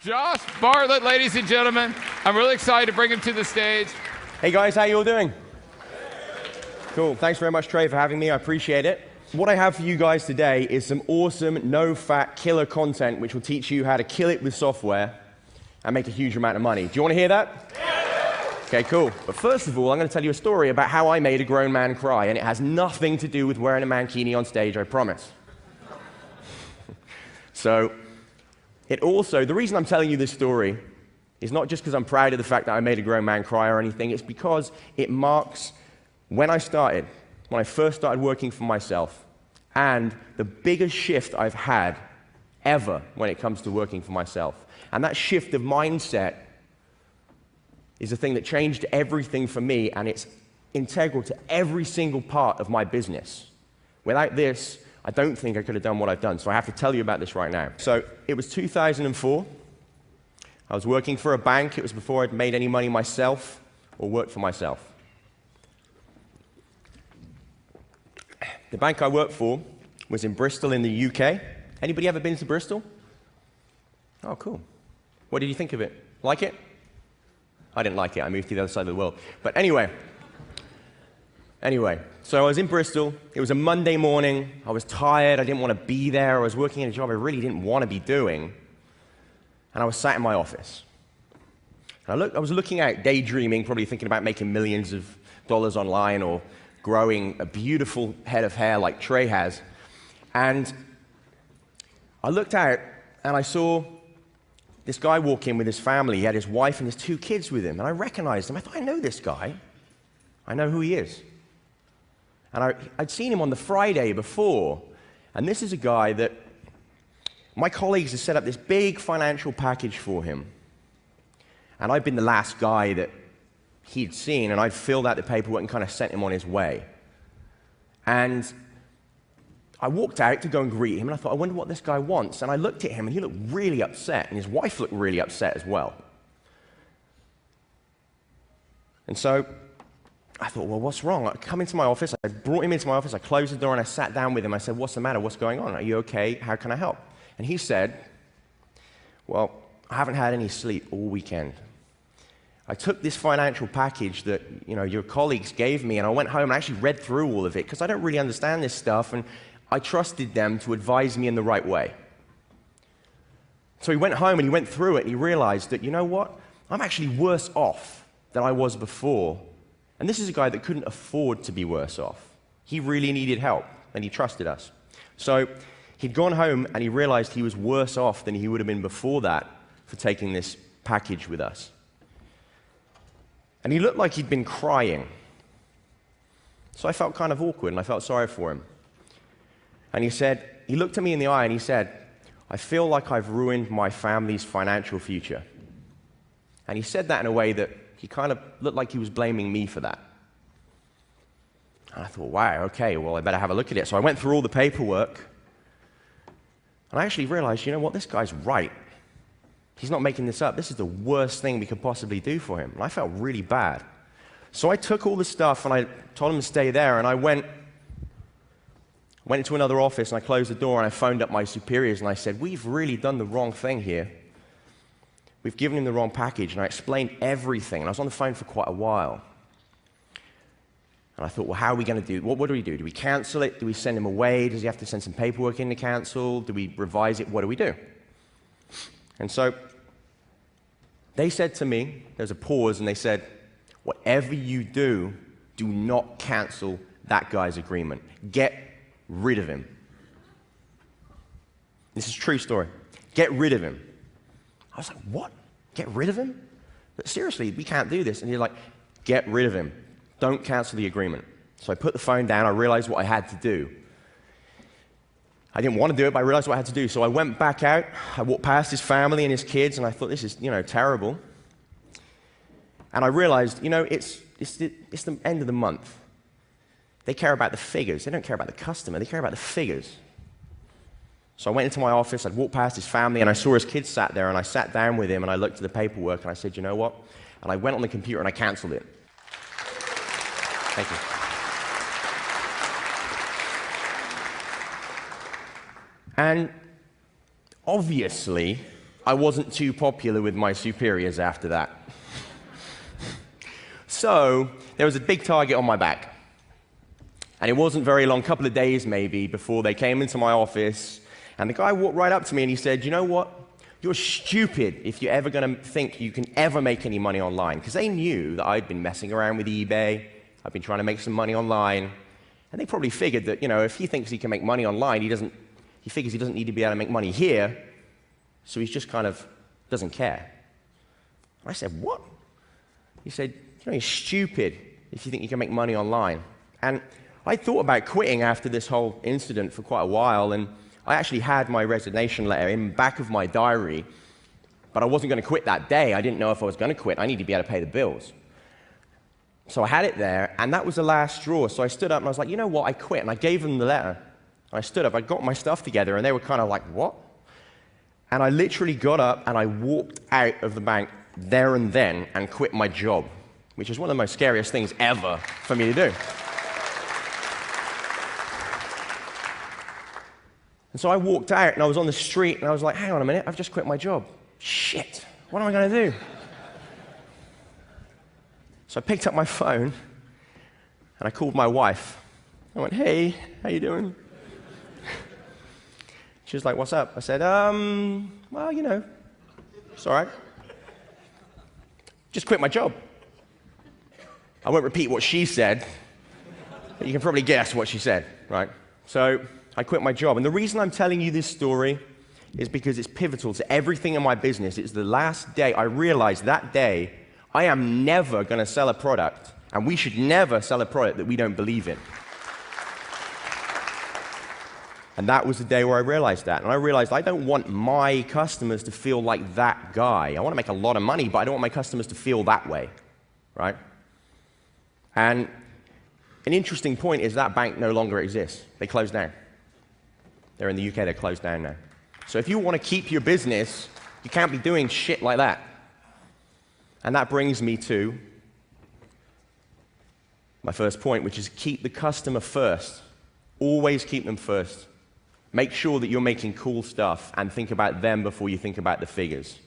Josh Bartlett, ladies and gentlemen. I'm really excited to bring him to the stage. Hey guys, how you all doing? Cool, thanks very much Trey for having me, I appreciate it. What I have for you guys today is some awesome, no-fat, killer content which will teach you how to kill it with software and make a huge amount of money. Do you want to hear that? Yeah. Okay, cool. But first of all, I'm going to tell you a story about how I made a grown man cry, and it has nothing to do with wearing a mankini on stage, I promise. So, the reason I'm telling you this story is not just because I'm proud of the fact that I made a grown man cry or anything, it's because it marks when I first started working for myself, and the biggest shift I've had ever when it comes to working for myself. And that shift of mindset is the thing that changed everything for me, and it's integral to every single part of my business. Without this, I don't think I could have done what I've done, so I have to tell you about this right now. So it was 2004. I was working for a bank. It was before I'd made any money myself or worked for myself. The bank I worked for was in Bristol in the UK. Anybody ever been to Bristol? Oh, cool. What did you think of it? Like it? I didn't like it. I moved to the other side of the world. But anyway, so I was in Bristol. It was a Monday morning. I was tired. I didn't want to be there. I was working in a job I really didn't want to be doing. And I was sat in my office. And I was looking out, daydreaming, probably thinking about making millions of dollars online or growing a beautiful head of hair like Trey has. And I looked out and I saw this guy walk in with his family. He had his wife and his 2 kids with him. And I recognized him. I thought, I know this guy. I know who he is. And I'd seen him on the Friday before. And this is a guy that my colleagues had set up this big financial package for him. And I'd been the last guy that he'd seen, and I'd filled out the paperwork and kind of sent him on his way. And I walked out to go and greet him, and I thought, I wonder what this guy wants. And I looked at him, and he looked really upset, and his wife looked really upset as well. And so I thought, well, what's wrong? I come into my office, I brought him into my office, I closed the door, and I sat down with him. I said, what's the matter? What's going on? Are you okay? How can I help? And he said, well, I haven't had any sleep all weekend. I took this financial package that your colleagues gave me, and I went home and actually read through all of it because I don't really understand this stuff, and I trusted them to advise me in the right way. So he went home and he went through it, and he realized that, you know what? I'm actually worse off than I was before. And this is a guy that couldn't afford to be worse off. He really needed help, and he trusted us. So he'd gone home and he realized he was worse off than he would have been before that for taking this package with us. And he looked like he'd been crying. So I felt kind of awkward, and I felt sorry for him. And he looked at me in the eye and he said, I feel like I've ruined my family's financial future. And he said that in a way that he kind of looked like he was blaming me for that. And I thought, wow, okay, well, I better have a look at it. So I went through all the paperwork, and I actually realized, you know what, this guy's right. He's not making this up. This is the worst thing we could possibly do for him. And I felt really bad. So I took all the stuff and I told him to stay there, and I went into another office and I closed the door and I phoned up my superiors and I said, we've really done the wrong thing here. We've given him the wrong package, and I explained everything. And I was on the phone for quite a while. And I thought, well, how are we going to do? What do we do? Do we cancel it? Do we send him away? Does he have to send some paperwork in to cancel? Do we revise it? What do we do? And so they said to me, there's a pause, and they said, whatever you do, do not cancel that guy's agreement. Get rid of him. This is a true story. Get rid of him. I was like, what? Get rid of him? But seriously, we can't do this. And he's like, get rid of him. Don't cancel the agreement. So I put the phone down. I realized what I had to do. I didn't want to do it, but I realized what I had to do. So I went back out. I walked past his family and his kids, and I thought, this is, terrible. And I realized, it's the end of the month. They care about the figures. They don't care about the customer. They care about the figures. So I went into my office, I'd walked past his family, and I saw his kids sat there, and I sat down with him, and I looked at the paperwork, and I said, you know what? And I went on the computer, and I canceled it. Thank you. And obviously, I wasn't too popular with my superiors after that. So there was a big target on my back. And it wasn't very long, a couple of days maybe, before they came into my office. And the guy walked right up to me and he said, you know what? You're stupid if you're ever going to think you can ever make any money online. Because they knew that I'd been messing around with eBay. I'd been trying to make some money online. And they probably figured that, if he thinks he can make money online, he figures he doesn't need to be able to make money here. So he's just kind of doesn't care. And I said, what? He said, you're stupid if you think you can make money online. And I thought about quitting after this whole incident for quite a while, and I actually had my resignation letter in the back of my diary, but I wasn't going to quit that day. I didn't know if I was going to quit. I needed to be able to pay the bills. So I had it there, and that was the last straw. So I stood up and I was like, you know what, I quit. And I gave them the letter. And I stood up, I got my stuff together, and they were kind of like, what? And I literally got up and I walked out of the bank there and then and quit my job, which is one of the most scariest things ever for me to do. And so I walked out and I was on the street and I was like, hang on a minute, I've just quit my job. Shit, what am I going to do? So I picked up my phone and I called my wife. I went, hey, how you doing? She was like, what's up? I said, well, it's all right. Just quit my job. I won't repeat what she said, but you can probably guess what she said, right? So I quit my job. And the reason I'm telling you this story is because it's pivotal to everything in my business. It's the last day I realized that day I am never going to sell a product, and we should never sell a product that we don't believe in. And that was the day where I realized that. And I realized I don't want my customers to feel like that guy. I want to make a lot of money, but I don't want my customers to feel that way, right? And an interesting point is that bank no longer exists. They closed down. They're in the UK, they're closed down now. So if you want to keep your business, you can't be doing shit like that. And that brings me to my first point, which is keep the customer first. Always keep them first. Make sure that you're making cool stuff and think about them before you think about the figures.